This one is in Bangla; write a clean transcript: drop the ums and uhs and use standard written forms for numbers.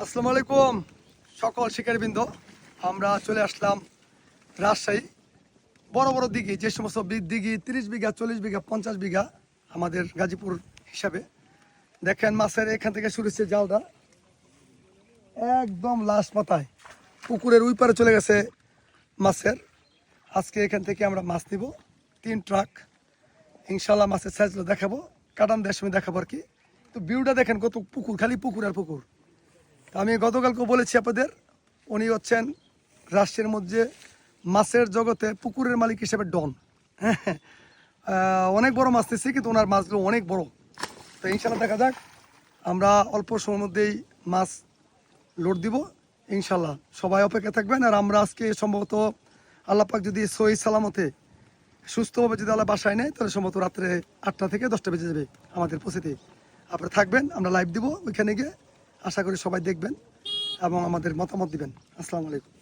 আসসালামু আলাইকুম সকল শিকারীবৃন্দ। আমরা চলে আসলাম রাজশাহী। বড় বড় দিঘি, যে সমস্ত দিঘি 30 বিঘা, 40 বিঘা, 50 বিঘা আমাদের গাজীপুর হিসাবে। দেখেন মাছের এখান থেকে শুরু হচ্ছে জালটা একদম লাস্ট মাথায় পুকুরের ওই পারে চলে গেছে মাছের। আজকে এখান থেকে আমরা মাছ নিব 3 ট্রাক। ইনশাল্লাহ মাছের সাইজগুলো দেখাবো, কাটান দেওয়ার সময় দেখাবো আর কি। তো ভিউটা দেখেন, কত পুকুর, খালি পুকুর আর পুকুর। আমি গতকালকে বলেছি আপনাদের, উনি হচ্ছেন রাষ্ট্রের মধ্যে মাছের জগতে পুকুরের মালিক হিসেবে ডন। হ্যাঁ, অনেক বড় মাছ নিচ্ছি, কিন্তু ওনার মাছগুলো অনেক বড়। তো ইনশাল্লাহ দেখা যাক, আমরা অল্প সময়ের মধ্যেই মাছ লোড দিব ইনশাল্লাহ। সবাই অপেক্ষা থাকবেন। আর আমরা আজকে সম্ভবত আল্লাহ পাক যদি সহি সালামতে সুস্থভাবে যদি আল্লাহ বাসায় নেয়, তাহলে সম্ভবত রাত্রে 8টা থেকে 10টা বেজে যাবে আমাদের পৌঁছতে। আপনারা থাকবেন, আমরা লাইভ দিব ওইখানে গিয়ে। আশা করি সবাই দেখবেন এবং আমাদের মতামত দিবেন। আসসালামু আলাইকুম।